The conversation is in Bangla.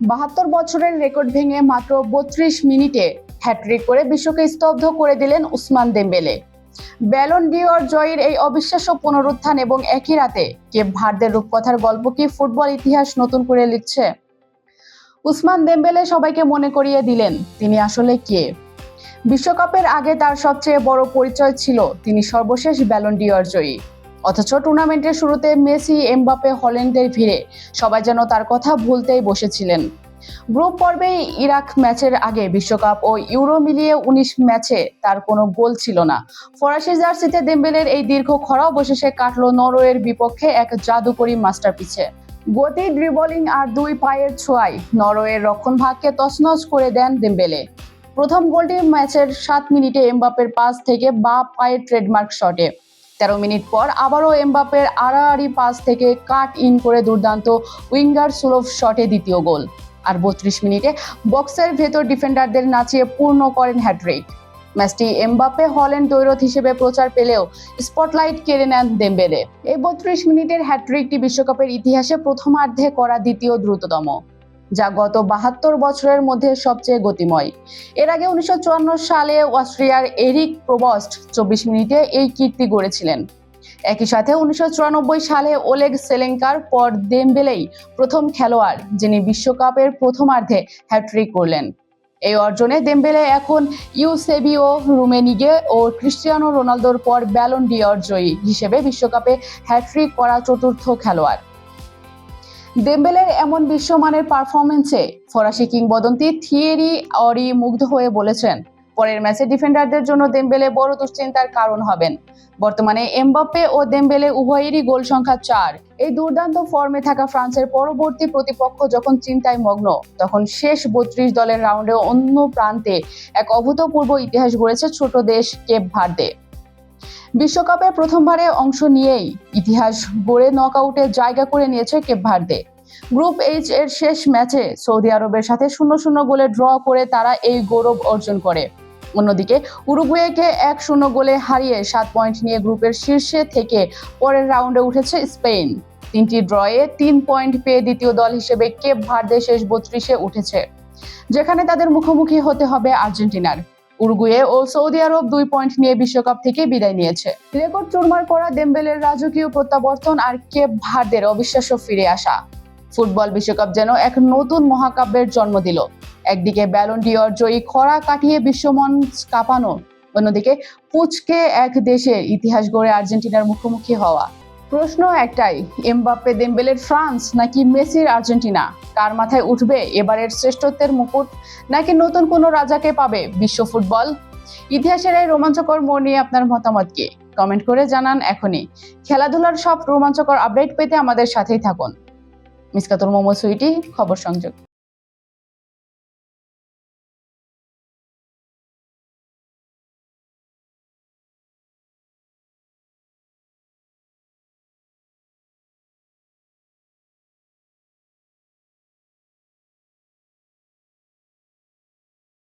72 বছরের রেকর্ড ভেঙে মাত্র 32 মিনিটে হ্যাট্রিক করে বিশ্বকে স্তব্ধ করে দিলেন উসমান দেমবেলে। ব্যালন ডিওর জয়ের এই অবিশ্বাস্য পুনরুত্থান এবং একই রাতে কেপ ভার্দের রূপকথার গল্প কি ফুটবল ইতিহাস নতুন করে লিখছে? উসমান দেমবেলে সবাইকে মনে করিয়ে দিলেন তিনি আসলে কে। বিশ্বকাপের আগে তার সবচেয়ে বড় পরিচয় ছিল তিনি সর্বশেষ ব্যালন ডিওর জয়ী। অথচ টুর্নামেন্টের শুরুতে মেসি, এমবাপ্পে, হল্যান্ডের ভিড়ে সবাই যেন তার কথা ভুলতেই বসেছিলেন। গ্রুপ পর্বে ইরাক ম্যাচের আগে বিশ্বকাপ ও ইউরো মিলিয়ে 19 ম্যাচে তার কোনো গোল ছিল না। ফরাসি জার্সিতে দেমবেলের এই দীর্ঘ খরা অবশেষে কাটল নরওয়ের বিপক্ষে এক জাদুকরী মাস্টারপিসে। গতি, ড্রিবলিং আর দুই পায়ের ছোঁয়ায় নরওয়ের রক্ষণভাগকে তছনছ করে দেন দেমবেলে। প্রথম গোলটি ম্যাচের 7 মিনিটে এমবাপ্পের পাস থেকে বাঁ পায়ের ট্রেডমার্ক শটে। 13 মিনিট পর আবারও এমবাপ্পের আড়াআড়ি পাস থেকে কাট ইন করে দুর্দান্ত উইঙ্গার সুলভ শটে দ্বিতীয় গোল। আর 32 মিনিটে বক্সের ভেতর ডিফেন্ডারদের নাচিয়ে পূর্ণ করেন হ্যাট্রিক। ম্যাচটি এমবাপ্পে হল্যান্ড দ্বৈরথ হিসেবে প্রচার পেলেও স্পটলাইট কেড়ে নেন দেমবেলে। এই 32 মিনিটের হ্যাট্রিকটি বিশ্বকাপের ইতিহাসে প্রথমার্ধে করা দ্বিতীয় দ্রুততম, যা গত 72 বছরের মধ্যে সবচেয়ে গতিময়। এর আগে 1954 সালে অস্ট্রিয়ার এরিক প্রবস্ট 24 মিনিটে এই কীর্তি গড়েছিলেন। একই সাথে 1994 সালে ওলেগ সেলেঙ্কার পর দেমবেলেই প্রথম খেলোয়াড় যিনি বিশ্বকাপের প্রথমার্ধে হ্যাট্রিক করলেন। এই অর্জনে দেমবেলে এখন ইউসেবিও, রুমেনিগে ও ক্রিস্টিয়ানো রোনালদোর পর ব্যালন ডিওর জয়ী হিসেবে বিশ্বকাপে হ্যাট্রিক করা চতুর্থ খেলোয়াড়। দেমবেলের এমন বিশ্বমানের পারফরম্যান্সে ফরাসি কিংবদন্তি থিয়েরি অরি মুগ্ধ হয়ে বলেছেন, পরের ম্যাচে ডিফেন্ডারদের জন্য দেমবেলে বড় দুশ্চিন্তার কারণ হবেন। বর্তমানে এমবাপ্পে ও দেমবেলে উভয়েরই গোল সংখ্যা 4। এই দুর্দান্ত ফর্মে থাকা ফ্রান্সের পরবর্তী প্রতিপক্ষ যখন চিন্তায় মগ্ন, তখন শেষ 32 দলের রাউন্ডে অন্য প্রান্তে এক অভূতপূর্ব ইতিহাস গড়েছে ছোট দেশ কেপ ভার্দে। বিশ্বকাপে প্রথমবারে অংশ নিয়েই ইতিহাস গড়ে নকআউটে জায়গা করে নিয়েছে কেপ ভার্দে। গ্রুপ এইচ এর শেষ ম্যাচে সৌদি আরবের সাথে 0-0 গোলে ড্র করে তারা এই গৌরব অর্জন করে। অন্যদিকে উরুগুয়েকে 1-0 গোলে হারিয়ে 7 পয়েন্ট নিয়ে গ্রুপের শীর্ষে থেকে পরের রাউন্ডে উঠেছে স্পেন। 3টি ড্রয়ে 3 পয়েন্ট পেয়ে দ্বিতীয় দল হিসেবে কেপ ভার্দে শেষ 32-এ উঠেছে, যেখানে তাদের মুখোমুখি হতে হবে আর্জেন্টিনার। উরুগুয়ে ও সৌদি আরব 2 পয়েন্ট নিয়ে বিশ্বকাপ থেকে বিদায় নিয়েছে। রেকর্ড চুরমার করা দেমবেলের রাজকীয় প্রত্যাবর্তন আর কেপ ভার্দের অবিশ্বাস্য ফিরে আসা ফুটবল বিশ্বকাপ যেন এক নতুন মহাকাব্যের জন্ম দিল। একদিকে ব্যালন ডিওর জয়ী খরা কাটিয়ে বিশ্বমন কাঁপানো, অন্যদিকে পুচকে এক দেশের ইতিহাস গড়ে আর্জেন্টিনার মুখোমুখি হওয়া। প্রশ্ন একটাই, এমবাপ্পে দেমবেলের ফ্রান্স নাকি মেসির আর্জেন্টিনা? কার মাথায় উঠবে এবারের শ্রেষ্ঠত্বের মুকুট, নাকি নতুন কোনো রাজাকে পাবে বিশ্ব ফুটবল? ইতিহাসের এই রোমাঞ্চকর মোড় নিয়ে আপনার মতামত কি? কমেন্ট করে জানান এখনই। খেলাধুলার সব রোমাঞ্চকর আপডেট পেতে আমাদের সাথেই থাকুন। মিসকাতুল মোমো সুইটি, খবর সংযোগ।